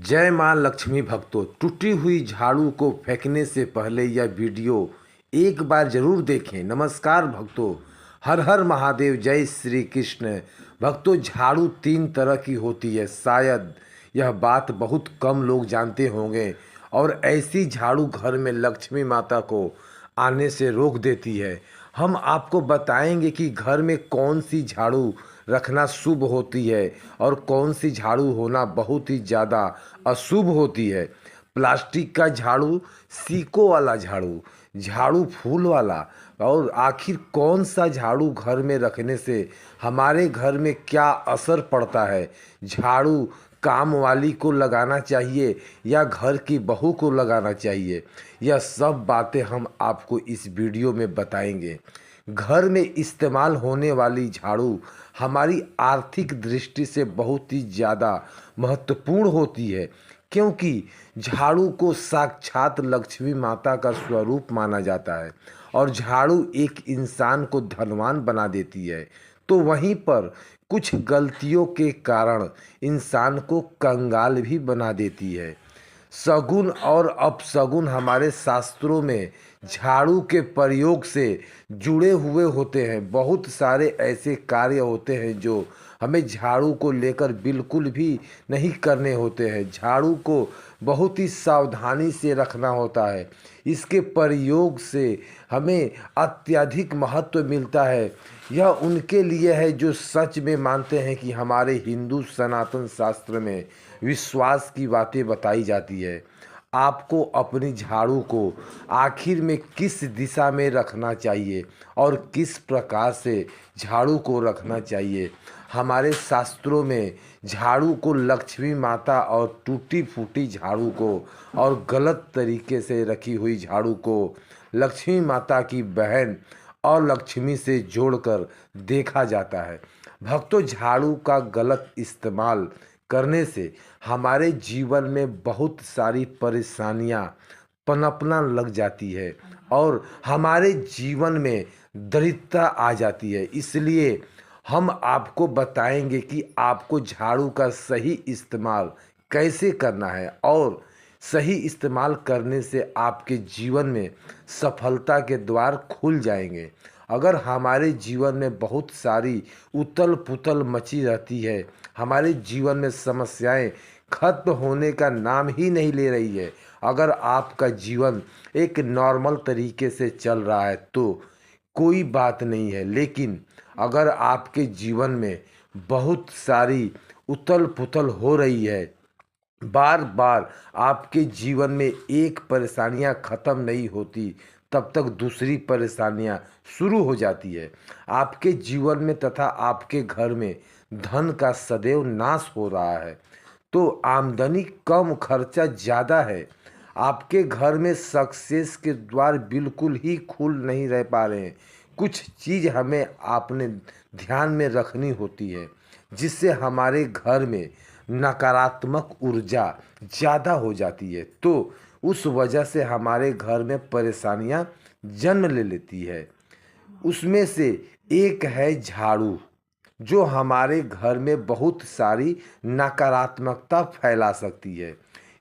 जय मां लक्ष्मी भक्तों, टूटी हुई झाड़ू को फेंकने से पहले यह वीडियो एक बार जरूर देखें। नमस्कार भक्तों, हर हर महादेव, जय श्री कृष्ण। भक्तों, झाड़ू तीन तरह की होती है, शायद यह बात बहुत कम लोग जानते होंगे। और ऐसी झाड़ू घर में लक्ष्मी माता को आने से रोक देती है। हम आपको बताएंगे कि घर में कौन सी झाड़ू रखना शुभ होती है और कौन सी झाड़ू होना बहुत ही ज़्यादा अशुभ होती है। प्लास्टिक का झाड़ू, सीको वाला झाड़ू, झाड़ू फूल वाला, और आखिर कौन सा झाड़ू घर में रखने से हमारे घर में क्या असर पड़ता है। झाड़ू काम वाली को लगाना चाहिए या घर की बहू को लगाना चाहिए, यह सब बातें हम आपको इस वीडियो में बताएंगे। घर में इस्तेमाल होने वाली झाड़ू हमारी आर्थिक दृष्टि से बहुत ही ज़्यादा महत्वपूर्ण होती है, क्योंकि झाड़ू को साक्षात लक्ष्मी माता का स्वरूप माना जाता है और झाड़ू एक इंसान को धनवान बना देती है। तो वहीं पर कुछ गलतियों के कारण इंसान को कंगाल भी बना देती है। सगुन और अपशगुन हमारे शास्त्रों में झाड़ू के प्रयोग से जुड़े हुए होते हैं। बहुत सारे ऐसे कार्य होते हैं जो हमें झाड़ू को लेकर बिल्कुल भी नहीं करने होते हैं। झाड़ू को बहुत ही सावधानी से रखना होता है। इसके प्रयोग से हमें अत्यधिक महत्व मिलता है। यह उनके लिए है जो सच में मानते हैं कि हमारे हिंदू सनातन शास्त्र में विश्वास की बातें बताई जाती है। आपको अपनी झाड़ू को आखिर में किस दिशा में रखना चाहिए और किस प्रकार से झाड़ू को रखना चाहिए। हमारे शास्त्रों में झाड़ू को लक्ष्मी माता और टूटी फूटी झाड़ू को और गलत तरीके से रखी हुई झाड़ू को लक्ष्मी माता की बहन और लक्ष्मी से जोड़कर देखा जाता है। भक्तों, झाड़ू का गलत इस्तेमाल करने से हमारे जीवन में बहुत सारी परेशानियां पनपना लग जाती है और हमारे जीवन में दरिद्रता आ जाती है। इसलिए हम आपको बताएंगे कि आपको झाड़ू का सही इस्तेमाल कैसे करना है और सही इस्तेमाल करने से आपके जीवन में सफलता के द्वार खुल जाएंगे। अगर हमारे जीवन में बहुत सारी उथल पुथल मची रहती है, हमारे जीवन में समस्याएं खत्म होने का नाम ही नहीं ले रही है, अगर आपका जीवन एक नॉर्मल तरीके से चल रहा है तो कोई बात नहीं है। लेकिन अगर आपके जीवन में बहुत सारी उथल पुथल हो रही है, बार बार आपके जीवन में एक परेशानियां ख़त्म नहीं होती, तब तक दूसरी परेशानियां शुरू हो जाती है आपके जीवन में तथा आपके घर में धन का सदैव नाश हो रहा है। तो आमदनी कम, खर्चा ज़्यादा है। आपके घर में सक्सेस के द्वार बिल्कुल ही खुल नहीं रह पा रहे हैं। कुछ चीज़ हमें आपने ध्यान में रखनी होती है जिससे हमारे घर में नकारात्मक ऊर्जा ज़्यादा हो जाती है, तो उस वजह से हमारे घर में परेशानियां जन्म ले लेती है। उसमें से एक है झाड़ू, जो हमारे घर में बहुत सारी नकारात्मकता फैला सकती है।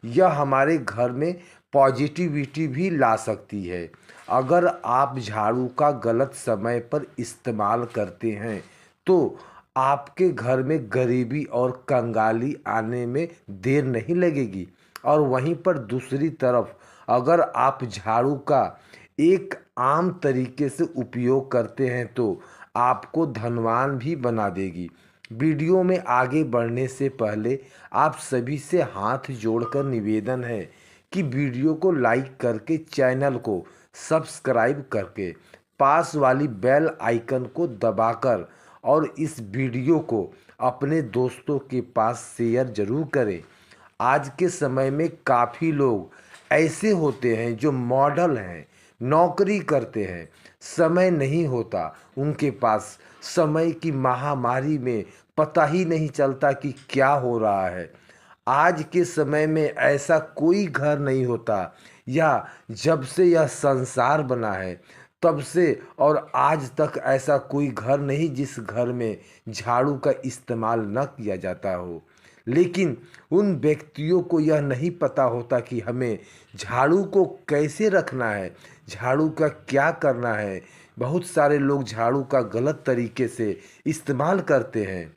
यह हमारे घर में पॉजिटिविटी भी ला सकती है। अगर आप झाड़ू का गलत समय पर इस्तेमाल करते हैं तो आपके घर में गरीबी और कंगाली आने में देर नहीं लगेगी। और वहीं पर दूसरी तरफ अगर आप झाड़ू का एक आम तरीके से उपयोग करते हैं तो आपको धनवान भी बना देगी। वीडियो में आगे बढ़ने से पहले आप सभी से हाथ जोड़कर निवेदन है कि वीडियो को लाइक करके चैनल को सब्सक्राइब करके पास वाली बेल आइकन को दबाकर और इस वीडियो को अपने दोस्तों के पास शेयर जरूर करें। आज के समय में काफ़ी लोग ऐसे होते हैं जो मॉडल हैं, नौकरी करते हैं, समय नहीं होता उनके पास। समय की महामारी में पता ही नहीं चलता कि क्या हो रहा है। आज के समय में ऐसा कोई घर नहीं होता, या जब से यह संसार बना है तब से और आज तक ऐसा कोई घर नहीं जिस घर में झाड़ू का इस्तेमाल न किया जाता हो। लेकिन उन व्यक्तियों को यह नहीं पता होता कि हमें झाड़ू को कैसे रखना है, झाड़ू का क्या करना है। बहुत सारे लोग झाड़ू का गलत तरीके से इस्तेमाल करते हैं,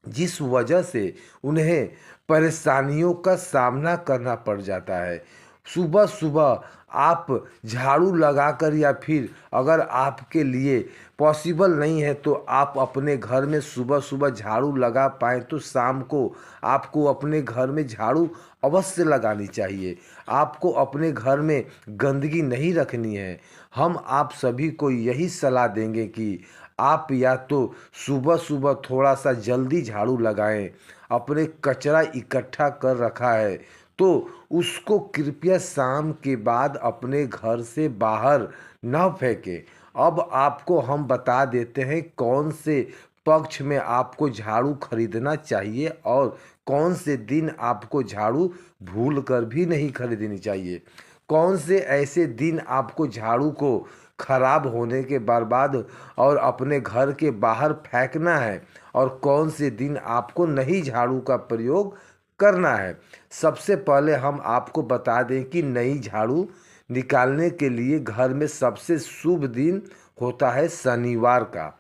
जिस वजह से उन्हें परेशानियों का सामना करना पड़ जाता है। सुबह सुबह आप झाड़ू लगाकर, या फिर अगर आपके लिए पॉसिबल नहीं है तो आप अपने घर में सुबह सुबह झाड़ू लगा पाएँ तो शाम को आपको अपने घर में झाड़ू अवश्य लगानी चाहिए। आपको अपने घर में गंदगी नहीं रखनी है। हम आप सभी को यही सलाह देंगे कि आप या तो सुबह सुबह थोड़ा सा जल्दी झाड़ू लगाएं। अपने कचरा इकट्ठा कर रखा है तो उसको कृपया शाम के बाद अपने घर से बाहर न फेंकें। अब आपको हम बता देते हैं कौन से पक्ष में आपको झाड़ू खरीदना चाहिए और कौन से दिन आपको झाड़ू भूल कर भी नहीं खरीदनी चाहिए। कौन से ऐसे दिन आपको झाड़ू को खराब होने के बर्बाद और अपने घर के बाहर फेंकना है, और कौन से दिन आपको नहीं झाड़ू का प्रयोग करना है। सबसे पहले हम आपको बता दें कि नई झाड़ू निकालने के लिए घर में सबसे शुभ दिन होता है शनिवार का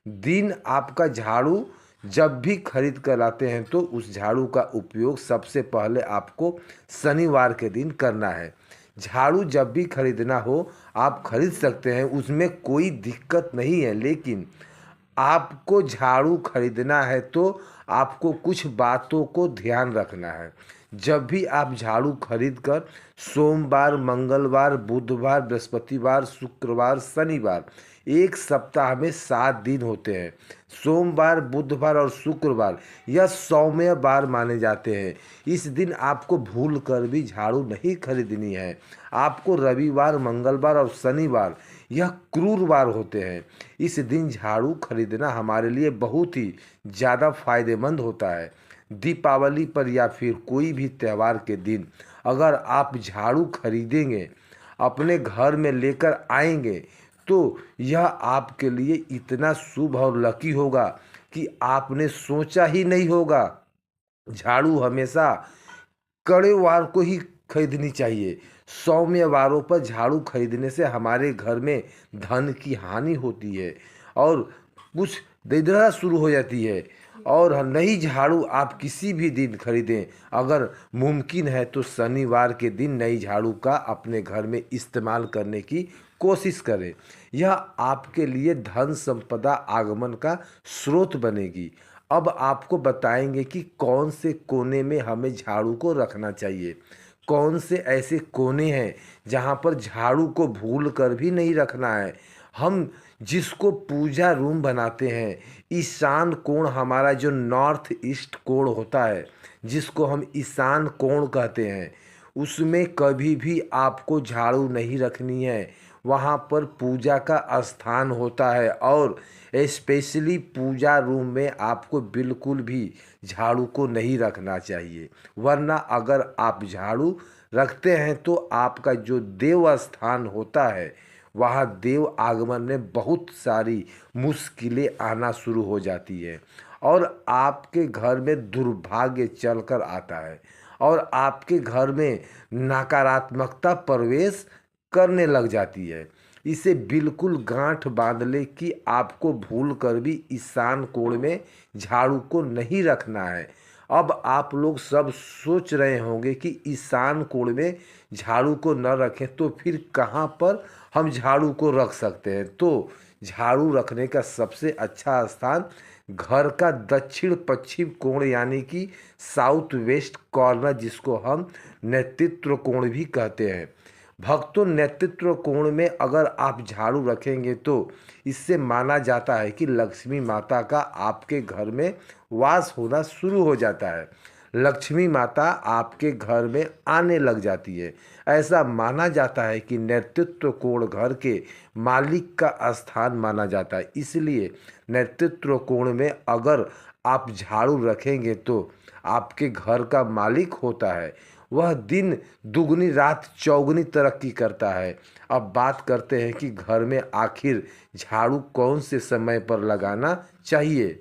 दिन। आपका झाड़ू जब भी खरीद कर लाते हैं तो उस झाड़ू का उपयोग सबसे पहले आपको शनिवार के दिन करना है। झाड़ू जब भी खरीदना हो आप खरीद सकते हैं, उसमें कोई दिक्कत नहीं है, लेकिन आपको झाड़ू खरीदना है तो आपको कुछ बातों को ध्यान रखना है। जब भी आप झाड़ू खरीद कर सोमवार, मंगलवार, बुधवार, बृहस्पतिवार, शुक्रवार, शनिवार, एक सप्ताह में 7 दिन होते हैं। सोमवार, बुधवार और शुक्रवार यह सौम्य बार माने जाते हैं। इस दिन आपको भूल कर भी झाड़ू नहीं खरीदनी है। आपको रविवार, मंगलवार और शनिवार यह क्रूर वार होते हैं। इस दिन झाड़ू खरीदना हमारे लिए बहुत ही ज़्यादा फायदेमंद होता है। दीपावली पर या फिर कोई भी त्यौहार के दिन अगर आप झाड़ू खरीदेंगे, अपने घर में लेकर आएंगे, तो यह आपके लिए इतना शुभ और लकी होगा कि आपने सोचा ही नहीं होगा। झाड़ू हमेशा कड़े वार को ही खरीदनी चाहिए। सौम्य वारों पर झाड़ू खरीदने से हमारे घर में धन की हानि होती है और कुछ दरिद्रता शुरू हो जाती है। और नई झाड़ू आप किसी भी दिन खरीदें, अगर मुमकिन है तो शनिवार के दिन नई झाड़ू का अपने घर में इस्तेमाल करने की कोशिश करें। यह आपके लिए धन संपदा आगमन का स्रोत बनेगी। अब आपको बताएंगे कि कौन से कोने में हमें झाड़ू को रखना चाहिए। कौन से ऐसे कोने हैं जहाँ पर झाड़ू को भूल कर भी नहीं रखना है। हम जिसको पूजा रूम बनाते हैं, ईशान कोण हमारा जो नॉर्थ ईस्ट कोण होता है, जिसको हम ईशान कोण कहते हैं, उसमें कभी भी आपको झाड़ू नहीं रखनी है। वहाँ पर पूजा का स्थान होता है और स्पेशली पूजा रूम में आपको बिल्कुल भी झाड़ू को नहीं रखना चाहिए। वरना अगर आप झाड़ू रखते हैं तो आपका जो देव स्थान होता है, वहाँ देव आगमन में बहुत सारी मुश्किलें आना शुरू हो जाती है और आपके घर में दुर्भाग्य चलकर आता है और आपके घर में नकारात्मकता प्रवेश करने लग जाती है। इसे बिल्कुल गांठ बांध ले कि आपको भूल कर भी ईशान कोण में झाड़ू को नहीं रखना है। अब आप लोग सब सोच रहे होंगे कि ईशान कोण में झाड़ू को न रखें तो फिर कहाँ पर हम झाड़ू को रख सकते हैं। तो झाड़ू रखने का सबसे अच्छा स्थान घर का दक्षिण पश्चिम कोण यानी कि साउथ वेस्ट कॉर्नर, जिसको हम नेतृत्व कोण भी कहते हैं। भक्तों, नेतृत्व कोण में अगर आप झाड़ू रखेंगे तो इससे माना जाता है कि लक्ष्मी माता का आपके घर में वास होना शुरू हो जाता है। लक्ष्मी माता आपके घर में आने लग जाती है। ऐसा माना जाता है कि नेतृत्व कोण घर के मालिक का स्थान माना जाता है। इसलिए नेतृत्व कोण में अगर आप झाड़ू रखेंगे तो आपके घर का मालिक होता है, वह दिन दुगनी रात चौगुनी तरक्की करता है। अब बात करते हैं कि घर में आखिर झाड़ू कौन से समय पर लगाना चाहिए।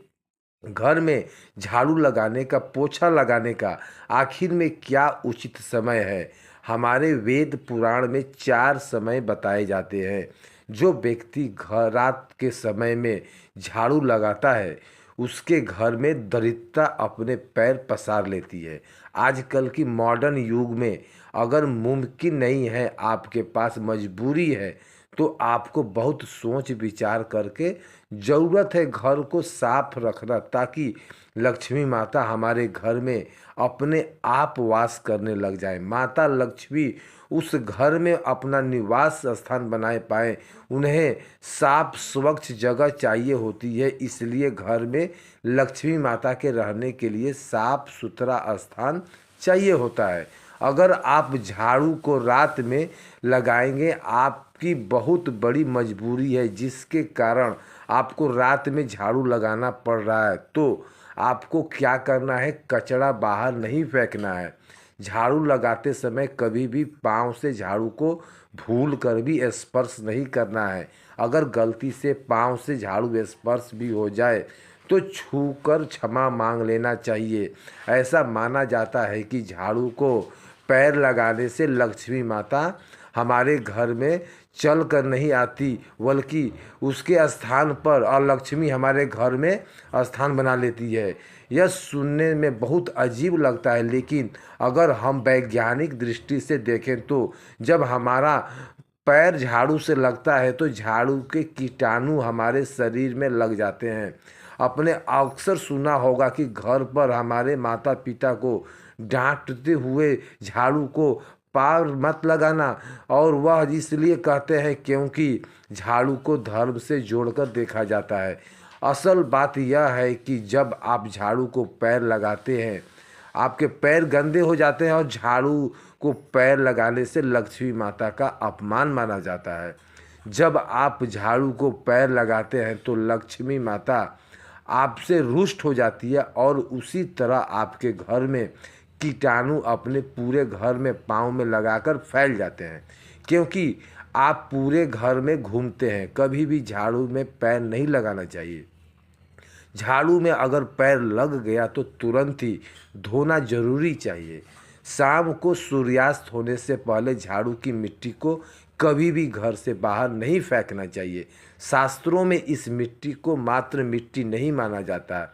घर में झाड़ू लगाने का, पोछा लगाने का आखिर में क्या उचित समय है? हमारे वेद पुराण में 4 समय बताए जाते हैं। जो व्यक्ति घर रात के समय में झाड़ू लगाता है, उसके घर में दरिद्रता अपने पैर पसार लेती है। आजकल की मॉडर्न युग में अगर मुमकिन नहीं है, आपके पास मजबूरी है, तो आपको बहुत सोच विचार करके ज़रूरत है घर को साफ रखना, ताकि लक्ष्मी माता हमारे घर में अपने आप वास करने लग जाए। माता लक्ष्मी उस घर में अपना निवास स्थान बनाए पाए, उन्हें साफ स्वच्छ जगह चाहिए होती है। इसलिए घर में लक्ष्मी माता के रहने के लिए साफ सुथरा स्थान चाहिए होता है। अगर आप झाड़ू को रात में लगाएंगे, आपकी बहुत बड़ी मजबूरी है जिसके कारण आपको रात में झाड़ू लगाना पड़ रहा है, तो आपको क्या करना है? कचरा बाहर नहीं फेंकना है। झाड़ू लगाते समय कभी भी पाँव से झाड़ू को भूल कर भी स्पर्श नहीं करना है। अगर गलती से पाँव से झाड़ू स्पर्श भी हो जाए तो छूकर क्षमा मांग लेना चाहिए। ऐसा माना जाता है कि झाड़ू को पैर लगाने से लक्ष्मी माता हमारे घर में चल कर नहीं आती, बल्कि उसके स्थान पर और लक्ष्मी हमारे घर में स्थान बना लेती है। यह सुनने में बहुत अजीब लगता है, लेकिन अगर हम वैज्ञानिक दृष्टि से देखें तो जब हमारा पैर झाड़ू से लगता है तो झाड़ू के कीटाणु हमारे शरीर में लग जाते हैं। आपने अक्सर सुना होगा कि घर पर हमारे माता पिता को डांटते हुए झाड़ू को पार मत लगाना, और वह इसलिए कहते हैं क्योंकि झाड़ू को धर्म से जोड़कर देखा जाता है। असल बात यह है कि जब आप झाड़ू को पैर लगाते हैं, आपके पैर गंदे हो जाते हैं, और झाड़ू को पैर लगाने से लक्ष्मी माता का अपमान माना जाता है। जब आप झाड़ू को पैर लगाते हैं तो लक्ष्मी माता आपसे रुष्ट हो जाती है, और उसी तरह आपके घर में कीटाणु अपने पूरे घर में पाँव में लगाकर फैल जाते हैं। क्योंकि आप पूरे घर में घूमते हैं, कभी भी झाड़ू में पैर नहीं लगाना चाहिए। झाड़ू में अगर पैर लग गया तो तुरंत ही धोना जरूरी चाहिए। शाम को सूर्यास्त होने से पहले झाड़ू की मिट्टी को कभी भी घर से बाहर नहीं फेंकना चाहिए। शास्त्रों में इस मिट्टी को मात्र मिट्टी नहीं माना जाता,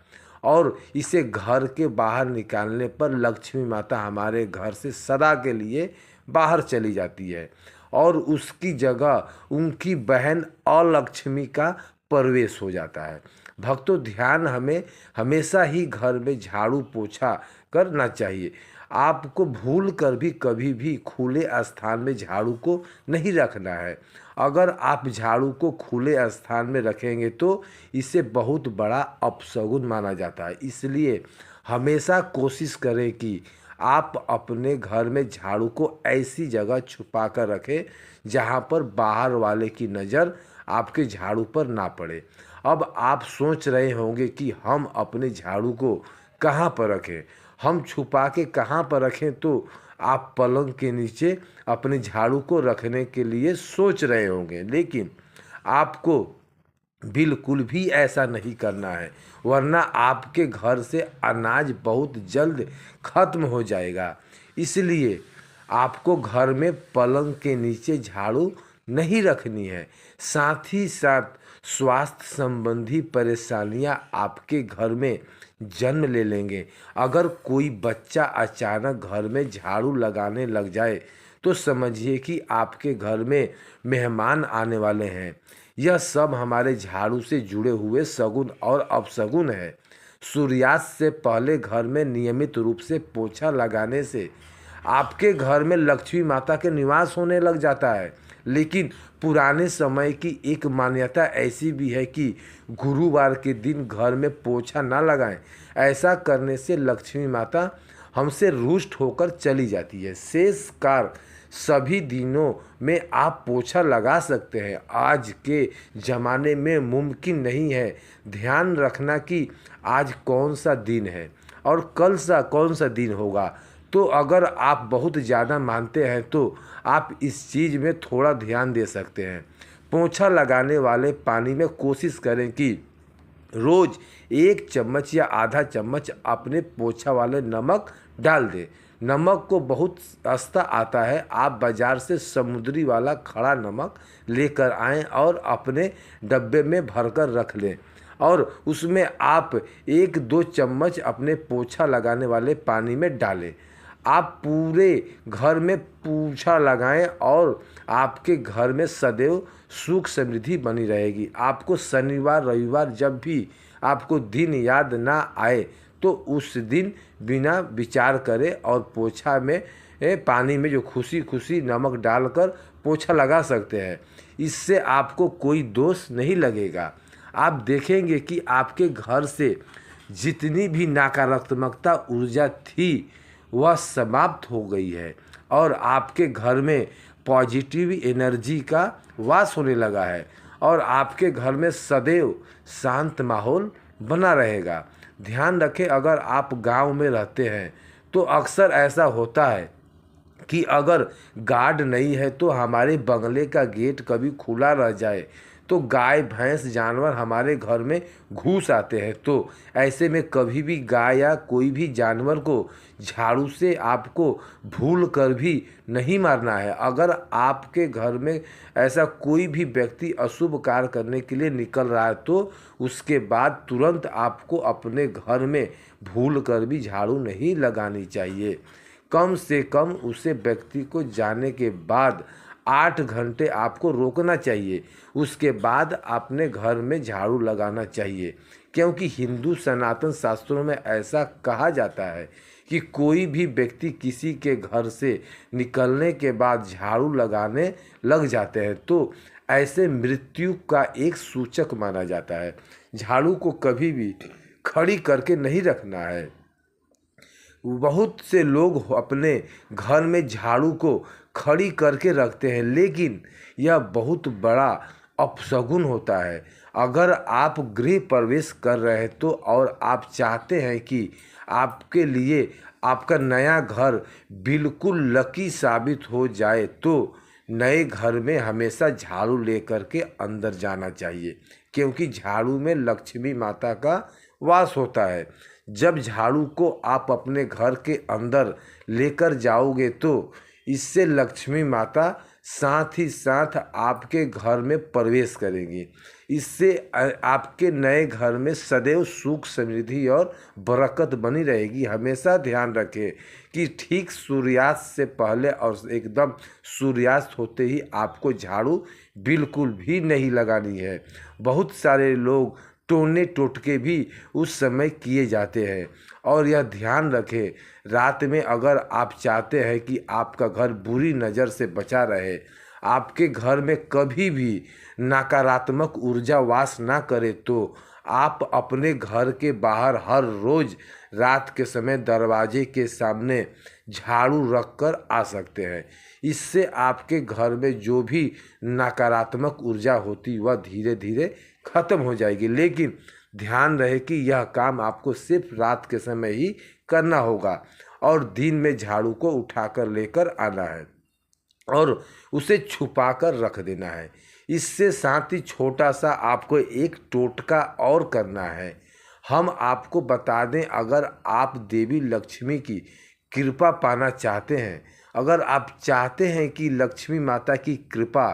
और इसे घर के बाहर निकालने पर लक्ष्मी माता हमारे घर से सदा के लिए बाहर चली जाती है, और उसकी जगह उनकी बहन अलक्ष्मी का प्रवेश हो जाता है। भक्तों, ध्यान हमें हमेशा ही घर में झाड़ू पोछा करना चाहिए। आपको भूल कर भी कभी भी खुले स्थान में झाड़ू को नहीं रखना है। अगर आप झाड़ू को खुले स्थान में रखेंगे तो इसे बहुत बड़ा अपशगुन माना जाता है। इसलिए हमेशा कोशिश करें कि आप अपने घर में झाड़ू को ऐसी जगह छुपा कर रखें जहां पर बाहर वाले की नज़र आपके झाड़ू पर ना पड़े। अब आप सोच रहे होंगे कि हम अपने झाड़ू को कहाँ पर रखें, हम छुपा के कहाँ पर रखें, तो आप पलंग के नीचे अपने झाड़ू को रखने के लिए सोच रहे होंगे, लेकिन आपको बिल्कुल भी ऐसा नहीं करना है, वरना आपके घर से अनाज बहुत जल्द खत्म हो जाएगा। इसलिए आपको घर में पलंग के नीचे झाड़ू नहीं रखनी है। साथ ही साथ स्वास्थ्य संबंधी परेशानियां आपके घर में जन्म ले लेंगे। अगर कोई बच्चा अचानक घर में झाड़ू लगाने लग जाए तो समझिए कि आपके घर में मेहमान आने वाले हैं। यह सब हमारे झाड़ू से जुड़े हुए सगुन और अपशगुन है। सूर्यास्त से पहले घर में नियमित रूप से पोछा लगाने से आपके घर में लक्ष्मी माता के निवास होने लग जाता है। लेकिन पुराने समय की एक मान्यता ऐसी भी है कि गुरुवार के दिन घर में पोछा ना लगाएं। ऐसा करने से लक्ष्मी माता हमसे रुष्ट होकर चली जाती है। शेष कार सभी दिनों में आप पोछा लगा सकते हैं। आज के ज़माने में मुमकिन नहीं है। ध्यान रखना कि आज कौन सा दिन है और कल सा कौन सा दिन होगा। तो अगर आप बहुत ज़्यादा मानते हैं तो आप इस चीज़ में थोड़ा ध्यान दे सकते हैं। पोछा लगाने वाले पानी में कोशिश करें कि रोज 1 चम्मच या आधा चम्मच अपने पोछा वाले नमक डाल दें। नमक को बहुत सस्ता आता है, आप बाज़ार से समुद्री वाला खड़ा नमक लेकर आएं और अपने डब्बे में भरकर रख लें और उसमें आप 1-2 चम्मच अपने पोछा लगाने वाले पानी में डालें। आप पूरे घर में पोछा लगाएं और आपके घर में सदैव सुख समृद्धि बनी रहेगी। आपको शनिवार रविवार जब भी आपको दिन याद ना आए तो उस दिन बिना विचार करे और पोछा में पानी में जो खुशी खुशी नमक डालकर पोछा लगा सकते हैं। इससे आपको कोई दोष नहीं लगेगा। आप देखेंगे कि आपके घर से जितनी भी नकारात्मकता ऊर्जा थी वह समाप्त हो गई है और आपके घर में पॉजिटिव एनर्जी का वास होने लगा है और आपके घर में सदैव शांत माहौल बना रहेगा। ध्यान रखें, अगर आप गांव में रहते हैं तो अक्सर ऐसा होता है कि अगर गार्ड नहीं है तो हमारे बंगले का गेट कभी खुला रह जाए तो गाय भैंस जानवर हमारे घर में घुस आते हैं। तो ऐसे में कभी भी गाय या कोई भी जानवर को झाड़ू से आपको भूल कर भी नहीं मारना है। अगर आपके घर में ऐसा कोई भी व्यक्ति अशुभ कार्य करने के लिए निकल रहा है तो उसके बाद तुरंत आपको अपने घर में भूल कर भी झाड़ू नहीं लगानी चाहिए। कम से कम उसे व्यक्ति को जाने के बाद 8 घंटे आपको रोकना चाहिए, उसके बाद अपने घर में झाड़ू लगाना चाहिए। क्योंकि हिंदू सनातन शास्त्रों में ऐसा कहा जाता है कि कोई भी व्यक्ति किसी के घर से निकलने के बाद झाड़ू लगाने लग जाते हैं तो ऐसे मृत्यु का एक सूचक माना जाता है। झाड़ू को कभी भी खड़ी करके नहीं रखना है। बहुत से लोग अपने घर में झाड़ू को खड़ी करके रखते हैं, लेकिन यह बहुत बड़ा अपशगुन होता है। अगर आप गृह प्रवेश कर रहे हैं तो और आप चाहते हैं कि आपके लिए आपका नया घर बिल्कुल लकी साबित हो जाए तो नए घर में हमेशा झाड़ू लेकर के अंदर जाना चाहिए, क्योंकि झाड़ू में लक्ष्मी माता का वास होता है। जब झाड़ू को आप अपने घर के अंदर लेकर जाओगे तो इससे लक्ष्मी माता साथ ही साथ आपके घर में प्रवेश करेंगी। इससे आपके नए घर में सदैव सुख समृद्धि और बरकत बनी रहेगी। हमेशा ध्यान रखें कि ठीक सूर्यास्त से पहले और एकदम सूर्यास्त होते ही आपको झाड़ू बिल्कुल भी नहीं लगानी है। बहुत सारे लोग टोने टोटके भी उस समय किए जाते हैं। और यह ध्यान रखें, रात में अगर आप चाहते हैं कि आपका घर बुरी नज़र से बचा रहे, आपके घर में कभी भी नकारात्मक ऊर्जा वास ना करे, तो आप अपने घर के बाहर हर रोज़ रात के समय दरवाजे के सामने झाड़ू रखकर आ सकते हैं। इससे आपके घर में जो भी नकारात्मक ऊर्जा होती वह धीरे धीरे खत्म हो जाएगी। लेकिन ध्यान रहे कि यह काम आपको सिर्फ रात के समय ही करना होगा और दिन में झाड़ू को उठाकर लेकर आना है और उसे छुपा कर रख देना है। इससे साथ ही छोटा सा आपको एक टोटका और करना है। हम आपको बता दें, अगर आप देवी लक्ष्मी की कृपा पाना चाहते हैं, अगर आप चाहते हैं कि लक्ष्मी माता की कृपा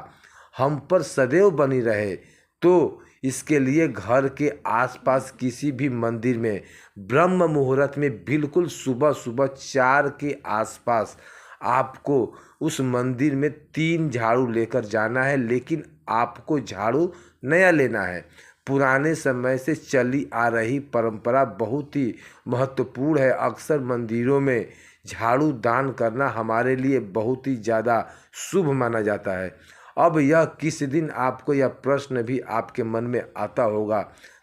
हम पर सदैव बनी रहे, तो इसके लिए घर के आसपास किसी भी मंदिर में ब्रह्म मुहूर्त में बिल्कुल सुबह सुबह 4 के आसपास आपको उस मंदिर में 3 झाड़ू लेकर जाना है। लेकिन आपको झाड़ू नया लेना है। पुराने समय से चली आ रही परंपरा बहुत ही महत्वपूर्ण है। अक्सर मंदिरों में झाड़ू दान करना हमारे लिए बहुत ही ज़्यादा शुभ माना जाता है। अब यह किस दिन आपको यह प्रश्न भी आपके मन में आता होगा,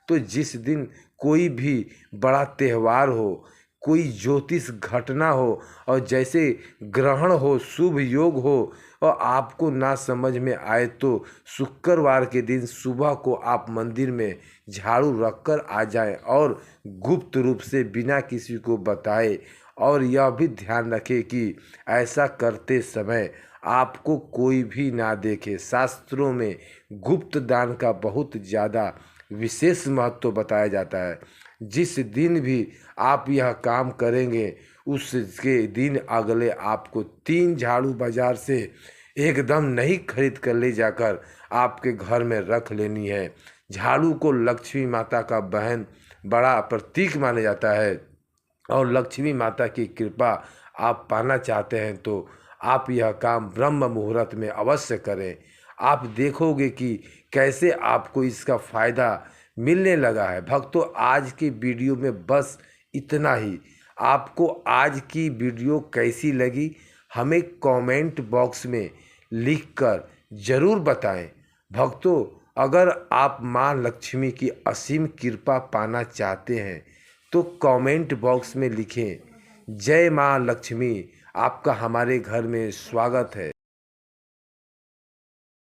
तो जिस दिन कोई भी बड़ा त्यौहार हो, कोई ज्योतिष घटना हो और जैसे ग्रहण हो, शुभ योग हो और आपको ना समझ में आए तो शुक्रवार के दिन सुबह को आप मंदिर में झाड़ू रखकर आ जाएं और गुप्त रूप से बिना किसी को बताए। और यह भी ध्यान रखें कि ऐसा करते समय आपको कोई भी ना देखे। शास्त्रों में गुप्त दान का बहुत ज़्यादा विशेष महत्व बताया जाता है। जिस दिन भी आप यह काम करेंगे उसके दिन अगले आपको 3 झाड़ू बाजार से एकदम नहीं खरीद कर ले जाकर आपके घर में रख लेनी है। झाड़ू को लक्ष्मी माता का बहन बड़ा प्रतीक माना जाता है और लक्ष्मी माता की कृपा आप पाना चाहते हैं तो आप यह काम ब्रह्म मुहूर्त में अवश्य करें। आप देखोगे कि कैसे आपको इसका फ़ायदा मिलने लगा है। भक्तों, आज की वीडियो में बस इतना ही। आपको आज की वीडियो कैसी लगी हमें कमेंट बॉक्स में लिखकर ज़रूर बताएं। भक्तों, अगर आप माँ लक्ष्मी की असीम कृपा पाना चाहते हैं तो कमेंट बॉक्स में लिखें जय माँ लक्ष्मी। आपका हमारे घर में स्वागत है।